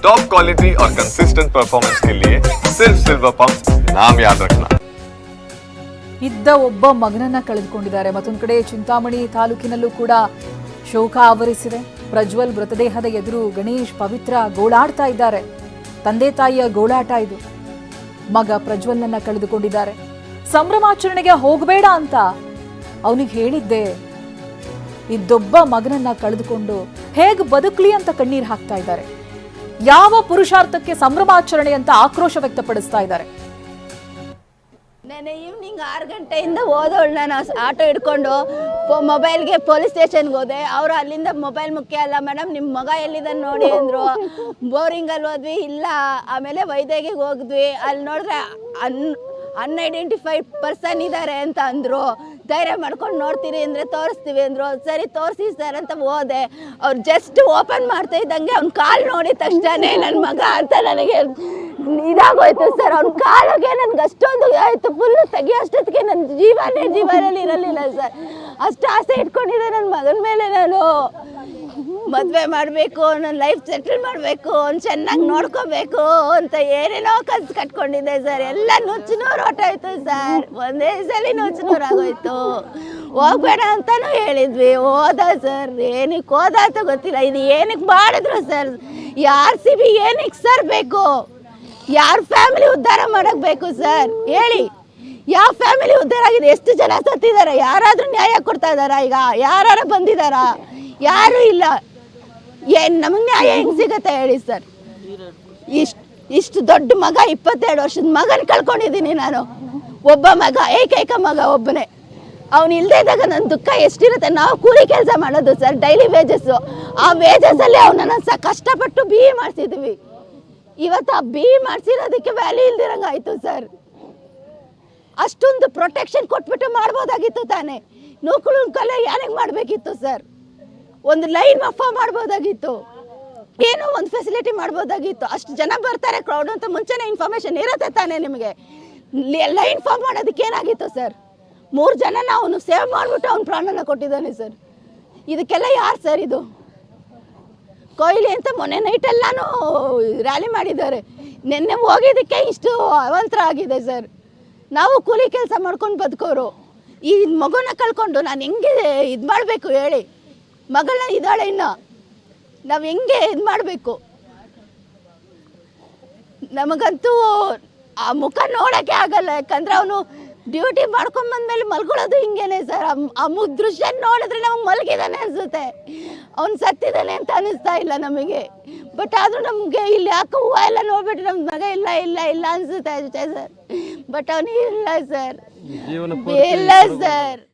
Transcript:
Top quality और consistent performance के लिए सिर्फ सिल्वर पंप नाम याद रखना। ಇದ್ದ ಒಬ್ಬ ಮಗನನ್ನ ಕಳೆದುಕೊಂಡಿದ್ದಾರೆ. ಮತ್ತೊಂದು ಕಡೆ ಚಿಂತಾಮಣಿ ತಾಲೂಕಿನಲ್ಲೂ ಕೂಡ ಶೋಕ ಆವರಿಸಿದೆ. ಪ್ರಜ್ವಲ್ ಮೃತದೇಹದ ಎದುರು ಗಣೇಶ್ ಪವಿತ್ರ ಗೋಳಾಡ್ತಾ ಇದ್ದಾರೆ. ತಂದೆ ತಾಯಿಯ ಗೋಳಾಟ ಇದು. ಮಗ ಪ್ರಜ್ವಲ್ನನ್ನ ಕಳೆದುಕೊಂಡಿದ್ದಾರೆ. ಸಂಭ್ರಮಾಚರಣೆಗೆ ಹೋಗಬೇಡ ಅಂತ ಅವನಿಗೆ ಹೇಳಿದ್ದೆ. ಇದ್ದೊಬ್ಬ ಮಗನನ್ನ ಕಳೆದುಕೊಂಡು ಹೇಗೆ ಬದುಕಲಿ ಅಂತ ಕಣ್ಣೀರು ಹಾಕ್ತಾ ಇದ್ದಾರೆ. ಯಾವ ಪುರುಷಾರ್ಥಕ್ಕೆ ಸಂಭ್ರಮಾಚರಣೆ ಅಂತ ಆಕ್ರೋಶ ವ್ಯಕ್ತಪಡಿಸ್ತಾ ಇದ್ದಾರೆ. ನೆನೆ ಈವ್ನಿಂಗ್ 6 ಗಂಟೆಯಿಂದ ಹೋದವಳು ನಾನು ಆಟೋ ಹಿಡ್ಕೊಂಡು ಮೊಬೈಲ್ಗೆ ಪೊಲೀಸ್ ಸ್ಟೇಷನ್ಗೆ ಹೋದೆ. ಅವರು ಅಲ್ಲಿಂದ ಮೊಬೈಲ್ ಮುಖ್ಯ ಅಲ್ಲ ಮೇಡಮ್, ನಿಮ್ಮ ಮಗ ಎಲ್ಲಿದ್ದಾನೆ ನೋಡಿ ಅಂದರು. ಬೋರಿಂಗಲ್ಲಿ ಹೋದ್ವಿ, ಇಲ್ಲ. ಆಮೇಲೆ ವೈದ್ಯಗಿಗೆ ಹೋಗಿದ್ವಿ, ಅಲ್ಲಿ ನೋಡಿದ್ರೆ ಅನ್ಐಡೆಂಟಿಫೈಡ್ ಪರ್ಸನ್ ಇದ್ದಾರೆ ಅಂತ ಅಂದರು. ಧೈರ್ಯ ಮಾಡ್ಕೊಂಡು ನೋಡ್ತೀರಿ ಅಂದರೆ ತೋರಿಸ್ತೀವಿ ಅಂದರು. ಸರಿ ತೋರಿಸಿ ಸರ್ ಅಂತ ಹೋದೆ. ಅವ್ರು ಜಸ್ಟ್ ಓಪನ್ ಮಾಡ್ತಾ ಇದ್ದಂಗೆ ಅವ್ನ ಕಾಲು ನೋಡಿದ ತಕ್ಷಣನೇ ನನ್ನ ಮಗ ಅಂತ ನನಗೆ ಇದಾಗೋಯ್ತು ಸರ್. ಅವ್ನ ಕಾಲಿಗೆ ನನಗೆ ಅಷ್ಟೊಂದು ಆಯಿತು, ಫುಲ್ಲು ತೆಗಿಯೋಷ್ಟೊತ್ತಿಗೆ ನನ್ನ ಜೀವನಲ್ಲಿ ಇರಲಿಲ್ಲ ಸರ್. ಅಷ್ಟು ಆಸೆ ಇಟ್ಕೊಂಡಿದ್ದೆ ನನ್ನ ಮಗನ ಮೇಲೆ. ನಾನು ಮದುವೆ ಮಾಡಬೇಕು, ನನ್ನ ಲೈಫ್ ಸೆಟಲ್ ಮಾಡಬೇಕು, ಅವ್ನು ಚೆನ್ನಾಗಿ ನೋಡ್ಕೋಬೇಕು ಅಂತ ಏನೇನೋ ಕನಸು ಕಟ್ಕೊಂಡಿದ್ದೆ ಸರ್. ಎಲ್ಲ ನುಚ್ಚುನೂರು ಹೊಟ್ಟೋಯ್ತು ಸರ್. ಒಂದೇ ಸಲ ನುಚ್ಚುನೂರು ಆಗೋಯ್ತು. ಹೋಗ್ಬೇಡ ಅಂತಾನು ಹೇಳಿದ್ವಿ, ಹೋದ ಸರ್. ಏನಕ್ಕೆ ಹೋದ ಅಂತ ಗೊತ್ತಿಲ್ಲ. ಇದು ಏನಕ್ಕೆ ಮಾಡಿದ್ರು ಸರ್? ಯಾರು CB ಏನಕ್ಕೆ ಸರ್ ಬೇಕು? ಯಾರ ಫ್ಯಾಮಿಲಿ ಉದ್ಧಾರ ಮಾಡಕ್ಕೆ ಬೇಕು ಸರ್ ಹೇಳಿ? ಯಾವ ಫ್ಯಾಮಿಲಿ ಉದ್ಧಾರ ಆಗಿದೆ? ಎಷ್ಟು ಜನ ಸತ್ತಿದ್ದಾರೆ? ಯಾರಾದರೂ ನ್ಯಾಯ ಕೊಡ್ತಾ ಇದ್ದಾರಾ? ಈಗ ಯಾರು ಬಂದಿದ್ದಾರಾ? ಯಾರೂ ಇಲ್ಲ. ಏನು ನಮಗೆ ನ್ಯಾಯ ಹೆಂಗೆ ಸಿಗುತ್ತೆ ಹೇಳಿ ಸರ್? ಇಷ್ಟು ದೊಡ್ಡ ಮಗ, 22 ವರ್ಷದ ಮಗನ ಕಳ್ಕೊಂಡಿದ್ದೀನಿ ನಾನು. ಒಬ್ಬ ಮಗ, ಏಕೈಕ ಮಗ ಒಬ್ಬನೇ. ಅವ್ನು ಇಲ್ಲದೆ ಇದ್ದಾಗ ನನ್ನ ದುಃಖ ಎಷ್ಟಿರುತ್ತೆ. ನಾವು ಕೂಲಿ ಕೆಲಸ ಮಾಡೋದು ಸರ್, ಡೈಲಿ ವೇಜಸ್ಸು. ಆ ವೇಜಸ್ಸಲ್ಲಿ ಅವನನ್ನು ಕಷ್ಟಪಟ್ಟು BE ಮಾಡಿಸಿದ್ವಿ. ಇವತ್ತು ಆ BE ಮಾಡಿಸಿರೋದಕ್ಕೆ ವ್ಯಾಲ್ಯೂ ಇಲ್ದಿರಂಗೆ ಆಯಿತು ಸರ್. ಅಷ್ಟೊಂದು ಪ್ರೊಟೆಕ್ಷನ್ ಕೊಟ್ಬಿಟ್ಟು ಮಾಡ್ಬೋದಾಗಿತ್ತು ತಾನೇ. ನೂಕುಳು ಕಲೆ ಯಾರಿಗೆ ಮಾಡಬೇಕಿತ್ತು ಸರ್? ಒಂದು ಲೈನ್ ಅಫ ಮಾಡ್ಬೋದಾಗಿತ್ತು, ಏನೋ ಒಂದು ಫೆಸಿಲಿಟಿ ಮಾಡ್ಬೋದಾಗಿತ್ತು. ಅಷ್ಟು ಜನ ಬರ್ತಾರೆ ಕ್ರೌಡ್ ಅಂತ ಮುಂಚೆನೇ ಇನ್ಫಾರ್ಮೇಷನ್ ಇರುತ್ತೆ ತಾನೇ ನಿಮಗೆ. ಲೈನ್ ಫಾರ್ಮ್ ಮಾಡೋದಕ್ಕೆ ಏನಾಗಿತ್ತು ಸರ್? 3 ಜನನ ಅವನು ಸೇವ್ ಮಾಡಿಬಿಟ್ಟು ಅವ್ನ ಪ್ರಾಣನ ಕೊಟ್ಟಿದ್ದಾನೆ ಸರ್. ಇದಕ್ಕೆಲ್ಲ ಯಾರು ಸರ್ ಇದು? ಕೊಹ್ಲಿ ಅಂತ ಮೊನ್ನೆ ನೈಟೆಲ್ಲಾನು ರ್ಯಾಲಿ ಮಾಡಿದ್ದಾರೆ. ನಿನ್ನೆ ಹೋಗಿದ್ದಕ್ಕೆ ಇಷ್ಟು ಅವಂತರ ಆಗಿದೆ ಸರ್. ನಾವು ಕೂಲಿ ಕೆಲಸ ಮಾಡ್ಕೊಂಡು ಬದುಕೋರು. ಈ ಮಗುನ ಕಳ್ಕೊಂಡು ನಾನು ಹೆಂಗೆ ಇದು ಮಾಡಬೇಕು ಹೇಳಿ? ಮಗಳನ್ನ ಇದ್ದಾಳೆ ಇನ್ನು, ನಾವು ಹೆಂಗೆ ಇದು ಮಾಡಬೇಕು? ನಮಗಂತೂ ಆ ಮುಖ ನೋಡೋಕ್ಕೆ ಆಗಲ್ಲ. ಯಾಕಂದರೆ ಅವನು ಡ್ಯೂಟಿ ಮಾಡ್ಕೊಂಬಂದ್ಮೇಲೆ ಮಲ್ಕೊಳ್ಳೋದು ಹಿಂಗೇನೆ ಸರ್. ಆ ದೃಶ್ಯ ನೋಡಿದ್ರೆ ನಮಗೆ ಮಲಗಿದ್ದಾನೆ ಅನಿಸುತ್ತೆ, ಅವ್ನು ಸತ್ತಿದ್ದಾನೆ ಅಂತ ಅನ್ನಿಸ್ತಾ ಇಲ್ಲ ನಮಗೆ. ಬಟ್ ಆದರೂ ನಮಗೆ ಇಲ್ಲಿ ಯಾಕೆ ಹೂವು ಎಲ್ಲ ನೋಡ್ಬಿಟ್ಟು ನಮ್ಮ ಮಗ ಇಲ್ಲ ಇಲ್ಲ ಇಲ್ಲ ಅನಿಸುತ್ತೆ ಅಷ್ಟೇ ಸರ್. ಬಟ್ ಅವನು ಇಲ್ಲ ಸರ್, ಇಲ್ಲ ಸರ್.